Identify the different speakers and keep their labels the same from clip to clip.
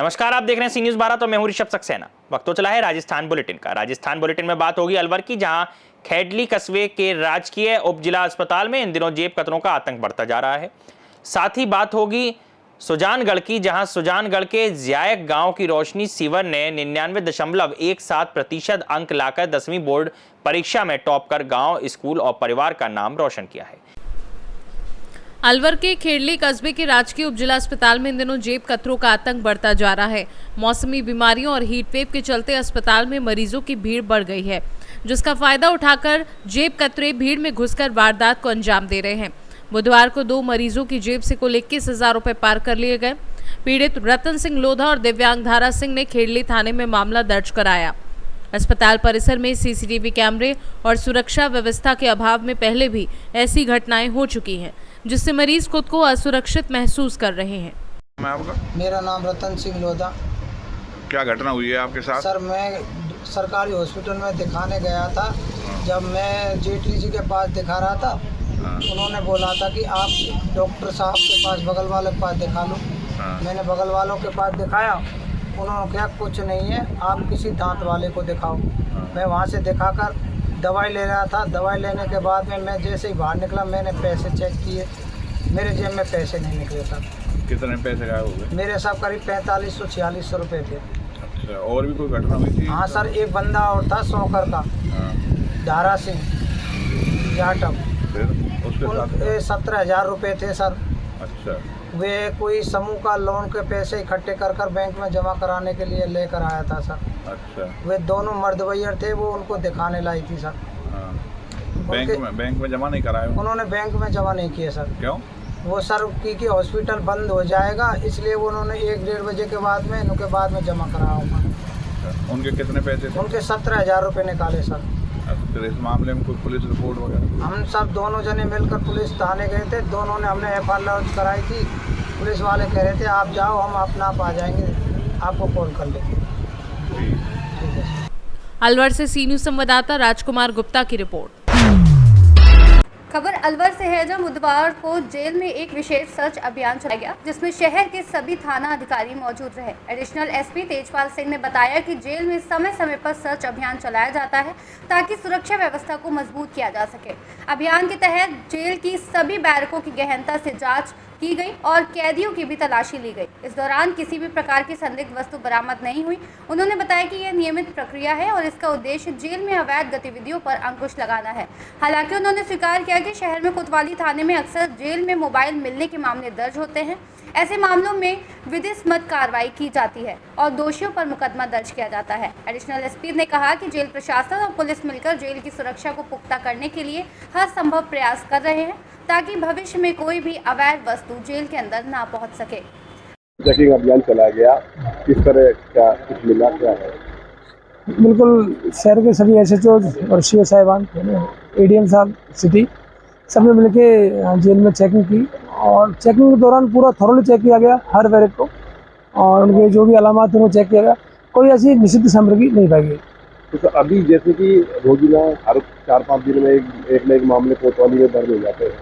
Speaker 1: नमस्कार, आप देख रहे हैं सी न्यूज़ 12। तो मैं हूं ऋषभ सक्सेना। वक्त तो चला है राजस्थान बुलेटिन का। राजस्थान बुलेटिन में बात होगी अलवर की, जहां खेडली कस्बे के राजकीय उप जिला अस्पताल में इन दिनों जेब कतरों का आतंक बढ़ता जा रहा है। साथ ही बात होगी सुजानगढ़ की, जहां सुजानगढ़ के ज़्यायक गांव की रोशनी सीवर ने 99.17% अंक लाकर 10वीं बोर्ड परीक्षा में टॉप कर गांव, स्कूल और परिवार का नाम रोशन किया है।
Speaker 2: अलवर के खेडली कस्बे के राजकीय उपजिला अस्पताल में इन दिनों जेब कतरों का आतंक बढ़ता जा रहा है। मौसमी बीमारियों और हीटवेव के चलते अस्पताल में मरीजों की भीड़ बढ़ गई है, जिसका फायदा उठाकर जेब कतरे भीड़ में घुसकर वारदात को अंजाम दे रहे हैं। बुधवार को 2 मरीजों की जेब से कुल 21,000 रुपए पार कर लिए गए। पीड़ित रतन सिंह लोधा और दिव्यांग धारा सिंह ने खेडली थाने में मामला दर्ज कराया। अस्पताल परिसर में सीसीटीवी कैमरे और सुरक्षा व्यवस्था के अभाव में पहले भी ऐसी घटनाएं हो चुकी हैं, जिससे मरीज खुद को असुरक्षित महसूस कर रहे हैं।
Speaker 3: मेरा नाम रतन सिंह लोधा।
Speaker 4: क्या घटना हुई है आपके साथ?
Speaker 3: सर, मैं सरकारी हॉस्पिटल में दिखाने गया था। जब मैं जेटली जी के पास दिखा रहा था, उन्होंने बोला था कि आप डॉक्टर साहब के पास, बगल वालों के पास दिखा लो। मैंने बगल वालों के पास दिखाया, उन्होंने कहा कुछ नहीं है, आप किसी दांत वाले को दिखाओ। मैं वहाँ से दिखाकर दवाई ले रहा था। दवाई लेने के बाद में मैं जैसे ही बाहर निकला, मैंने पैसे चेक किए, मेरे जेब में पैसे नहीं निकले सर।
Speaker 4: कितने पैसे गायब हो गए? मेरे
Speaker 3: सब करीब 4500-4600 रुपये थे।
Speaker 4: अच्छा, और भी कोई घटना हुई थी?
Speaker 3: हाँ सर, एक बंदा और था सौकर का, धारा सिंह जाटव,
Speaker 4: उसके साथ
Speaker 3: 17,000 रुपये थे सर।
Speaker 4: अच्छा,
Speaker 3: वे कोई समूह का लोन के पैसे इकट्ठे कर बैंक में जमा कराने के लिए लेकर आया था सर। अच्छा, वे दोनों मर्दवैयर थे, वो उनको दिखाने लाई थी सर।
Speaker 4: बैंक में जमा नहीं कराया? उन्होंने
Speaker 3: बैंक में जमा नहीं किए सर।
Speaker 4: क्यों?
Speaker 3: वो सर क्योंकि हॉस्पिटल बंद हो जाएगा, इसलिए वो उन्होंने 1-1.5 बजे के बाद में जमा कराया होगा।
Speaker 4: उनके कितने पैसे थे?
Speaker 3: उनके 17,000 रुपये निकाले सर।
Speaker 4: फिर इस मामले में कोई पुलिस रिपोर्ट वगैरह?
Speaker 3: हम सब दोनों जने मिलकर पुलिस थाने गए थे। दोनों ने हमने FIR लॉन्च कराई थी। पुलिस वाले कह रहे थे आप जाओ, हम अपना आप आ जाएंगे, आपको कॉल कर लेंगे। ठीक है।
Speaker 2: अलवर से सी न्यूज़ संवाददाता राजकुमार गुप्ता की रिपोर्ट।
Speaker 5: खबर अलवर से है, जहां बुधवार को जेल में एक विशेष सर्च अभियान चलाया गया, जिसमें शहर के सभी थाना अधिकारी मौजूद रहे। एडिशनल SP तेजपाल सिंह ने बताया कि जेल में समय समय पर सर्च अभियान चलाया जाता है, ताकि सुरक्षा व्यवस्था को मजबूत किया जा सके। अभियान के तहत जेल की सभी बैरकों की गहनता से जाँच की गई और कैदियों की भी तलाशी ली गई। इस दौरान किसी भी प्रकार की संदिग्ध वस्तु बरामद नहीं हुई। उन्होंने बताया कि यह नियमित प्रक्रिया है और इसका उद्देश्य जेल में अवैध गतिविधियों पर अंकुश लगाना है। हालांकि उन्होंने स्वीकार किया कि शहर में कोतवाली थाने में अक्सर जेल में मोबाइल मिलने के मामले दर्ज होते हैं। ऐसे मामलों में विधिसम्मत कार्रवाई की जाती है और दोषियों पर मुकदमा दर्ज किया जाता है। एडिशनल SP ने कहा कि जेल प्रशासन और पुलिस मिलकर जेल की सुरक्षा को पुख्ता करने के लिए हर संभव प्रयास कर रहे हैं, ताकि भविष्य में कोई भी अवैध वस्तु जेल के अंदर ना पहुंच सके।
Speaker 6: चेकिंग अभियान चलाया गया, किस तरह का कुछ मिला, क्या है?
Speaker 7: बिल्कुल, शहर के सभी SHO और CO साहिबान, ADM साहब, सिटी, सबने मिलकर जेल में चेकिंग की और चेकिंग के दौरान पूरा थॉरोली चेक किया गया हर बैरक को, और उनके जो भी अलामात हैं वो चेक किया गया। कोई ऐसी निषिद्ध सामग्री नहीं पाई गई।
Speaker 6: तो अभी जैसे कि रोजाना हर 4-5 दिन में एक न एक मामले कोतवाली में दर्ज हो जाते हैं,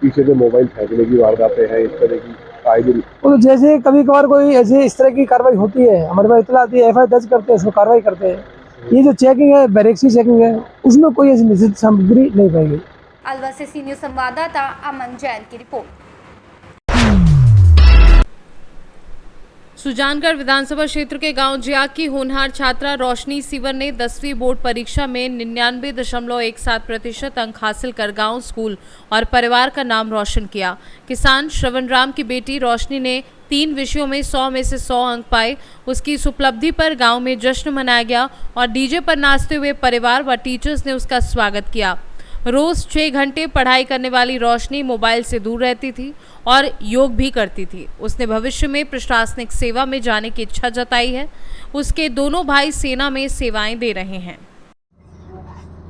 Speaker 6: पीछे से मोबाइल फेंकने की वारदातें हैं, इस तरह की आए दिन।
Speaker 7: तो जैसे कभी कभार कोई ऐसे इस तरह की कार्रवाई होती है, हमारे पास इतला आती है, FIR दर्ज करते हैं, उसमें कार्रवाई करते हैं। ये जो चेकिंग है, बैरक्सी चेकिंग है, उसमें कोई ऐसी निषिद्ध सामग्री नहीं पाई गई।
Speaker 5: अलवर से सी न्यूज़ संवाददाता अमन जैन की रिपोर्ट।
Speaker 2: सुजानगढ़ विधानसभा क्षेत्र के गांव जियाक की होनहार छात्रा रोशनी सीवर ने 10वीं बोर्ड परीक्षा में 99.17% अंक हासिल कर गांव, स्कूल और परिवार का नाम रोशन किया। किसान श्रवण राम की बेटी रोशनी ने 3 विषयों में 100 में से 100 अंक पाए। उसकी इस उपलब्धि पर गांव में जश्न मनाया गया और DJ पर नाचते हुए परिवार व टीचर्स ने उसका स्वागत किया। रोज 6 घंटे पढ़ाई करने वाली रोशनी मोबाइल से दूर रहती थी और योग भी करती थी। उसने भविष्य में प्रशासनिक सेवा में जाने की इच्छा जताई है। उसके दोनों भाई सेना में सेवाएं दे रहे हैं।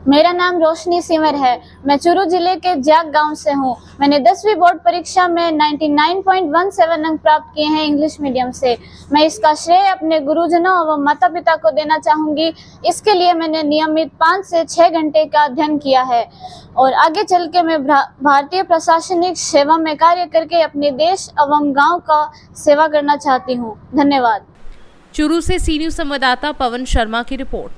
Speaker 8: मेरा नाम रोशनी सिमर है। मैं चूरू जिले के जाग गांव से हूं। मैंने 10वीं बोर्ड परीक्षा में 99.17 अंक प्राप्त किए हैं इंग्लिश मीडियम से। मैं इसका श्रेय अपने गुरुजनों एवं माता पिता को देना चाहूंगी। इसके लिए मैंने नियमित 5 से 6 घंटे का अध्ययन किया है और आगे चल के मैं भारतीय प्रशासनिक सेवा में कार्य करके अपने देश एवं गाँव का सेवा करना चाहती हूँ। धन्यवाद।
Speaker 2: चूरू से सी न्यूज संवाददाता पवन शर्मा की रिपोर्ट।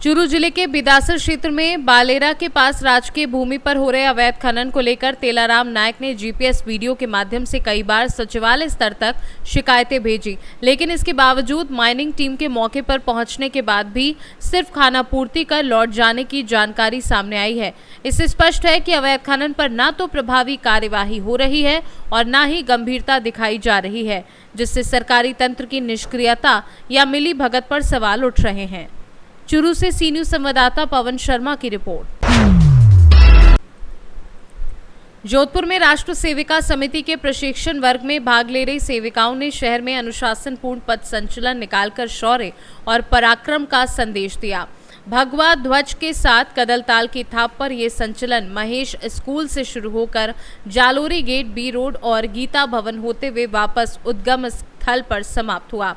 Speaker 2: चूरू जिले के बिदासर क्षेत्र में बालेरा के पास राजकीय भूमि पर हो रहे अवैध खनन को लेकर तेलाराम नायक ने जीपीएस वीडियो के माध्यम से कई बार सचिवालय स्तर तक शिकायतें भेजी, लेकिन इसके बावजूद माइनिंग टीम के मौके पर पहुंचने के बाद भी सिर्फ खानापूर्ति कर लौट जाने की जानकारी सामने आई है। इससे स्पष्ट है कि अवैध खनन पर न तो प्रभावी कार्यवाही हो रही है और न ही गंभीरता दिखाई जा रही है, जिससे सरकारी तंत्र की निष्क्रियता या मिली भगत पर सवाल उठ रहे हैं। चूरू से सी न्यूज संवाददाता पवन शर्मा की रिपोर्ट। जोधपुर में राष्ट्र सेविका समिति के प्रशिक्षण वर्ग में भाग ले रही सेविकाओं ने शहर में अनुशासनपूर्ण पथ संचलन निकालकर शौर्य और पराक्रम का संदेश दिया। भगवा ध्वज के साथ कदलताल की थाप पर यह संचलन महेश स्कूल से शुरू होकर जालोरी गेट, बी रोड और गीता भवन होते हुए वापस उद्गम स्थल पर समाप्त हुआ।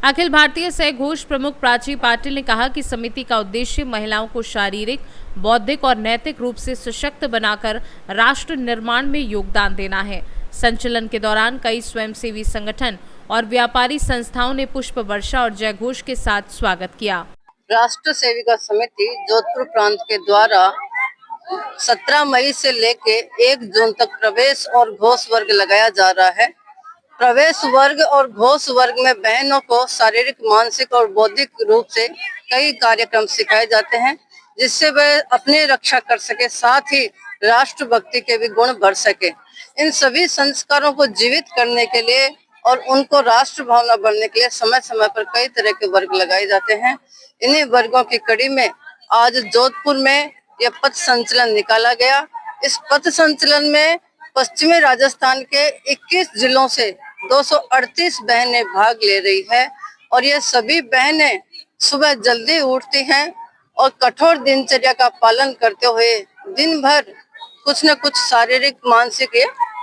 Speaker 2: अखिल भारतीय सह घोष प्रमुख प्राची पाटिल ने कहा कि समिति का उद्देश्य महिलाओं को शारीरिक, बौद्धिक और नैतिक रूप से सशक्त बनाकर राष्ट्र निर्माण में योगदान देना है। संचलन के दौरान कई स्वयंसेवी संगठन और व्यापारी संस्थाओं ने पुष्प वर्षा और जयघोष के साथ स्वागत किया।
Speaker 9: राष्ट्र सेविका समिति जोधपुर प्रांत के द्वारा 17 मई से लेके 1 जून तक प्रवेश और घोष वर्ग लगाया जा रहा है। प्रवेश वर्ग और घोष वर्ग में बहनों को शारीरिक, मानसिक और बौद्धिक रूप से कई कार्यक्रम सिखाए जाते हैं, जिससे वे अपनी रक्षा कर सके, साथ ही राष्ट्रभक्ति के भी गुण बढ़ सके। इन सभी संस्कारों को जीवित करने के लिए और उनको राष्ट्र भावना बढ़ने के लिए समय समय पर कई तरह के वर्ग लगाए जाते हैं। इन्हीं वर्गों की कड़ी में आज जोधपुर में यह पथ संचलन निकाला गया। इस पथ संचलन में पश्चिमी राजस्थान के 21 जिलों से 238 बहनें भाग ले रही है और ये सभी बहनें सुबह जल्दी उठती हैं और कठोर दिनचर्या का पालन करते हुए दिन भर कुछ न कुछ शारीरिक, मानसिक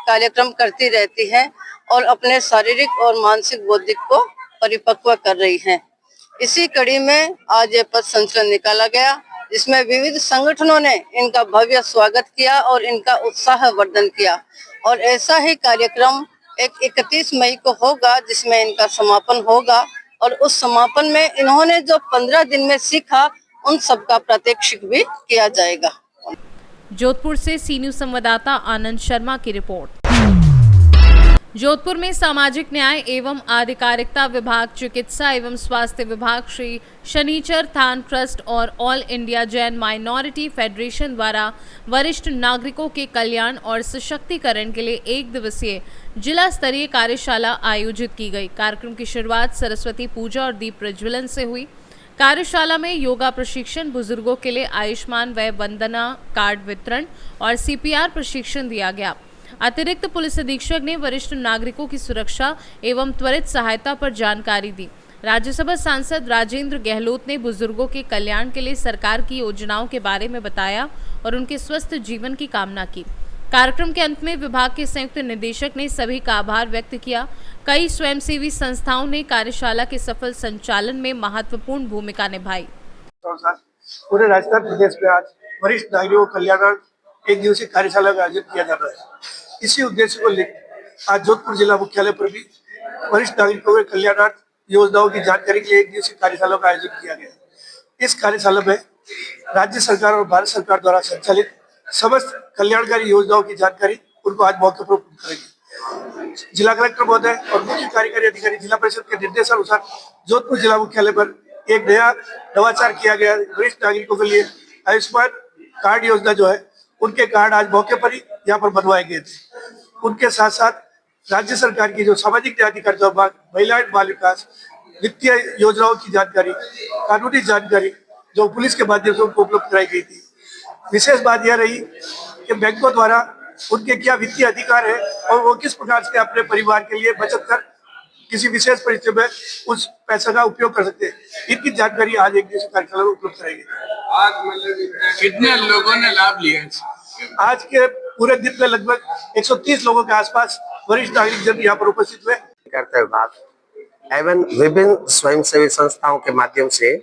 Speaker 9: कार्यक्रम करती रहती हैं और अपने शारीरिक और मानसिक बौद्धिक को परिपक्व कर रही हैं। इसी कड़ी में आज ये पथ संचलन निकाला गया, जिसमें विविध संगठनों ने इनका भव्य स्वागत किया और इनका उत्साह वर्धन किया। और ऐसा ही कार्यक्रम 31 मई को होगा, जिसमें इनका समापन होगा और उस समापन में इन्होंने जो 15 दिन में सीखा उन सब का प्रात्यक्षिक भी किया जाएगा।
Speaker 2: जोधपुर से सी न्यूज संवाददाता आनंद शर्मा की रिपोर्ट। जोधपुर में सामाजिक न्याय एवं आधिकारिकता विभाग, चिकित्सा एवं स्वास्थ्य विभाग, श्री शनिचर थान ट्रस्ट और all India Jain minority federation द्वारा वरिष्ठ नागरिकों के कल्याण और सशक्तिकरण के लिए 1 दिवसीय जिला स्तरीय कार्यशाला आयोजित की गई। कार्यक्रम की शुरुआत सरस्वती पूजा और दीप प्रज्वलन से हुई। कार्यशाला में योगा प्रशिक्षण, बुजुर्गों के लिए आयुष्मान वय वंदना कार्ड वितरण और CPR प्रशिक्षण दिया गया। अतिरिक्त पुलिस अधीक्षक ने वरिष्ठ नागरिकों की सुरक्षा एवं त्वरित सहायता पर जानकारी दी। राज्यसभा सांसद राजेंद्र गहलोत ने बुजुर्गों के कल्याण के लिए सरकार की योजनाओं के बारे में बताया और उनके स्वस्थ जीवन की कामना की। कार्यक्रम के अंत में विभाग के संयुक्त निदेशक ने सभी का आभार व्यक्त किया। कई स्वयंसेवी संस्थाओं ने कार्यशाला के सफल संचालन में महत्वपूर्ण भूमिका निभाई।
Speaker 10: पूरे राजस्थान प्रदेश में आज वरिष्ठ नागरिकों कल्याणार्थ 1 दिवसीय कार्यशाला का आयोजन किया जा रहा है। इसी उद्देश्य को लेकर आज जोधपुर जिला मुख्यालय पर भी वरिष्ठ नागरिकों के कल्याणार्थ योजनाओं की जानकारी के लिए 1 दिवसीय कार्यशाला का आयोजन किया गया। इस कार्यशाला में राज्य सरकार और भारत सरकार द्वारा संचालित समस्त कल्याणकारी योजनाओं की जानकारी उनको आज मौके पर उपलब्ध करेगी। जिला कलेक्टर महोदय और मुख्य कार्यकारी अधिकारी जिला परिषद के निर्देशानुसार जोधपुर जिला मुख्यालय पर एक नया नवाचार किया गया। वरिष्ठ नागरिकों के लिए आयुष्मान कार्ड योजना जो है, उनके कार्ड आज मौके पर ही यहाँ पर बनवाए गए थे। उनके साथ साथ राज्य सरकार की जो सामाजिक न्याय अधिकारिता विभाग, महिला एवं बाल विकास, वित्तीय योजनाओं की जानकारी, कानूनी जानकारी जो पुलिस के माध्यम से उनको उपलब्ध कराई गई थी। विशेष बात यह रही कि बैंकों द्वारा उनके क्या वित्तीय अधिकार है और वो किस प्रकार से अपने परिवार के लिए बचत कर किसी विशेष परिस्थिति में उस पैसे का उपयोग कर सकते हैं। इनकी जानकारी आज 1 दिवसीय कार्यशाला में उपलब्ध कराई गई।
Speaker 11: कितने लोगों ने लाभ लिया
Speaker 10: आज के पूरे दिन में लगभग 130 लोगों के आसपास वरिष्ठ नागरिक जन यहाँ पर उपस्थित हुए।
Speaker 12: करते विभाग एवं विभिन्न स्वयंसेवी संस्थाओं के माध्यम से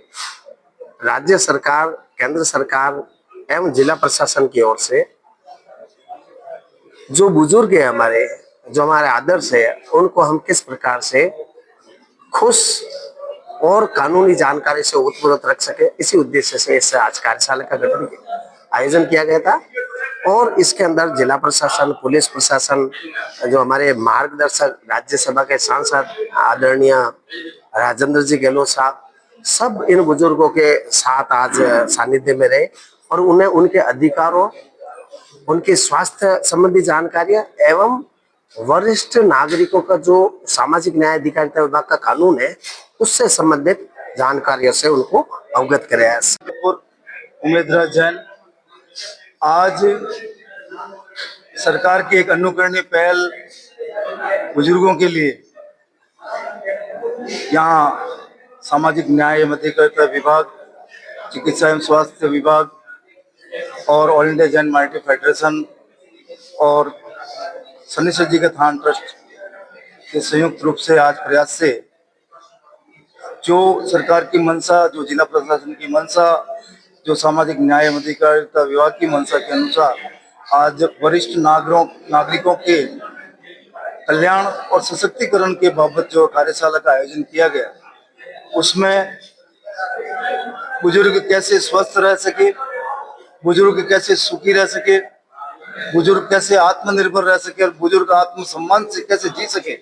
Speaker 12: राज्य सरकार, केंद्र सरकार एवं जिला प्रशासन की ओर से जो बुजुर्ग है हमारे, जो हमारे आदर्श है, उनको हम किस प्रकार से खुश और कानूनी जानकारी से उत्पन्न रख सके, इसी उद्देश्य से इस आज कार्यशाला का गठन आयोजन किया गया था। और इसके अंदर जिला प्रशासन, पुलिस प्रशासन, जो हमारे मार्गदर्शक राज्यसभा के सांसद आदरणीय राजेंद्र जी गहलोत साहब, सब इन बुजुर्गों के साथ आज सानिध्य में रहे और उन्हें उनके अधिकारों, उनके स्वास्थ्य संबंधी जानकारियां एवं वरिष्ठ नागरिकों का जो सामाजिक न्याय अधिकारिता विभाग का कानून है उससे संबंधित जानकारियों से उनको अवगत कराया।
Speaker 10: उमेदराज जैन, आज सरकार की एक अनुकरणीय पहल बुजुर्गों के लिए यहाँ सामाजिक न्याय एवं अधिकारिता विभाग, चिकित्सा एवं स्वास्थ्य विभाग और all India Jain minority federation और शनिश्चर जी का थान ट्रस्ट के संयुक्त रूप से आज प्रयास से जो सरकार की मंशा, जो जिला प्रशासन की मंशा, जो सामाजिक न्याय एवं अधिकारिता विभाग की मंशा के अनुसार आज वरिष्ठ नागरिकों के कल्याण और सशक्तिकरण के बाबत जो कार्यशाला का आयोजन किया गया, उसमें बुजुर्ग कैसे स्वस्थ रह सके, बुजुर्ग कैसे सुखी रह सके, बुजुर्ग कैसे आत्मनिर्भर रह सके और बुजुर्ग आत्मसम्मान से कैसे जी सके,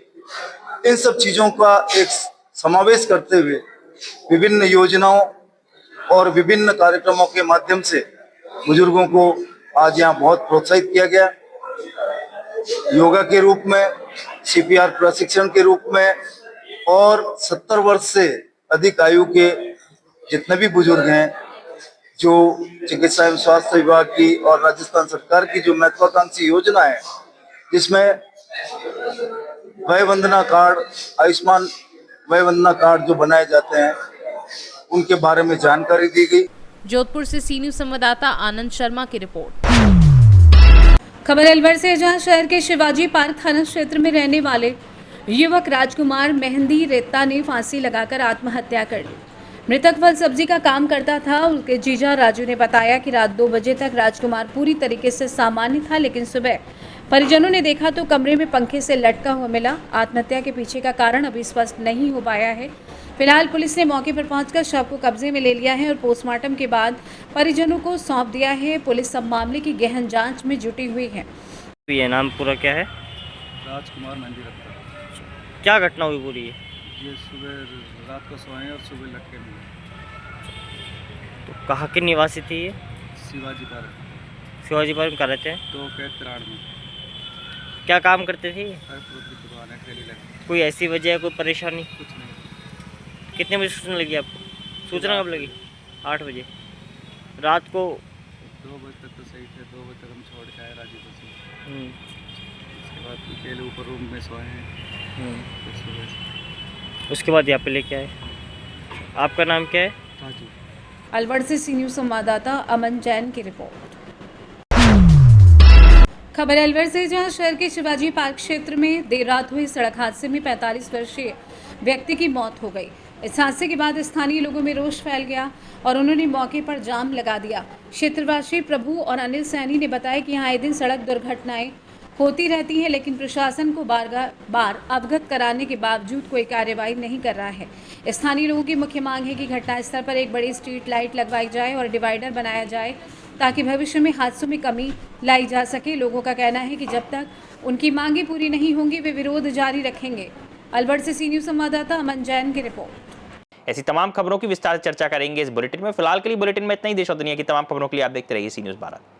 Speaker 10: इन सब चीजों का एक समावेश करते हुए विभिन्न योजनाओं और विभिन्न कार्यक्रमों के माध्यम से बुजुर्गों को आज यहाँ बहुत प्रोत्साहित किया गया। योगा के रूप में, CPR प्रशिक्षण के रूप में और 70 वर्ष से अधिक आयु के जितने भी बुजुर्ग हैं, जो चिकित्सा एवं स्वास्थ्य विभाग की और राजस्थान सरकार की जो महत्वाकांक्षी योजना है, जिसमें वय वंदना कार्ड, आयुष्मान वय वंदना कार्ड जो बनाए जाते हैं, उनके बारे में जानकारी दी गई।
Speaker 2: जोधपुर से सी न्यूज़ संवाददाता आनंद शर्मा की रिपोर्ट।
Speaker 5: खबर अलवर से, जहां शहर के शिवाजी पार्क थाना क्षेत्र में रहने वाले युवक राजकुमार मेहंदी रेता ने फांसी लगाकर आत्महत्या कर ली। मृतक फल सब्जी का काम करता था। उनके जीजा राजू ने बताया कि रात 2 बजे तक राजकुमार पूरी तरीके से सामान्य था, लेकिन सुबह परिजनों ने देखा तो कमरे में पंखे से लटका हुआ मिला। आत्महत्या के पीछे का कारण अभी स्पष्ट नहीं हो पाया है। फिलहाल पुलिस ने मौके पर पहुंचकर शव को कब्जे में ले लिया है और पोस्टमार्टम के बाद परिजनों को सौंप दिया है। पुलिस सब मामले की गहन जांच में जुटी हुई है।
Speaker 13: ये नाम पूरा क्या है?
Speaker 14: राजकुमार मेहंदी रेता।
Speaker 13: क्या घटना हुई पूरी?
Speaker 14: ये सुबह रात को सोए और सुबह लटके मिले।
Speaker 13: तो कहाँ के निवासी थी ये?
Speaker 14: शिवाजी पार्क।
Speaker 13: शिवाजी पार्क में कर रहते हैं?
Speaker 14: तो केतराड़ में।
Speaker 13: क्या काम करते थे?
Speaker 14: फ्रूट की दुकान है, ठेली लगी।
Speaker 13: कोई ऐसी वजह है, कोई परेशानी?
Speaker 14: कुछ नहीं।
Speaker 13: कितने बजे सूचना लगी आपको? सूचना कब लगी? 8 बजे रात को।
Speaker 14: 2 बजे तक तो सही थे, 2 बजे तक हम छोड़ के आए राजीपुर से। उसके बाद अकेले ऊपर रूम में सोए हैं।
Speaker 13: उसके बाद यहाँ पे लेके आए। आपका नाम क्या है?
Speaker 14: राजू।
Speaker 5: अलवर से सी न्यूज़ संवाददाता अमन जैन की रिपोर्ट। खबर अलवर से, जहां शहर के शिवाजी पार्क क्षेत्र में देर रात हुए सड़क हादसे में 45 वर्षीय व्यक्ति की मौत हो गई। इस हादसे के बाद स्थानीय लोगों में रोष फैल गया और उन्होंने मौके पर जाम लगा दिया। क्षेत्रवासी प्रभु और अनिल सैनी ने बताया कि यहाँ आए दिन सड़क दुर्घटनाएं होती रहती हैं, लेकिन प्रशासन को बार अवगत कराने के बावजूद कोई कार्रवाई नहीं कर रहा है। स्थानीय लोगों की मुख्य मांग है कि घटनास्थल पर एक बड़ी स्ट्रीट लाइट लगवाई जाए और डिवाइडर बनाया जाए ताकि भविष्य में हादसों में कमी लाई जा सके। लोगों का कहना है कि जब तक उनकी मांगें पूरी नहीं होंगी वे विरोध जारी रखेंगे। अलवर से सी न्यूज़ संवाददाता अमन जैन की रिपोर्ट।
Speaker 1: ऐसी तमाम खबरों की विस्तार से चर्चा करेंगे इस बुलेटिन में। फिलहाल के लिए बुलेटिन में इतना ही। देश और दुनिया की तमाम खबरों के लिए आप देखते रहिए सी न्यूज़ 12।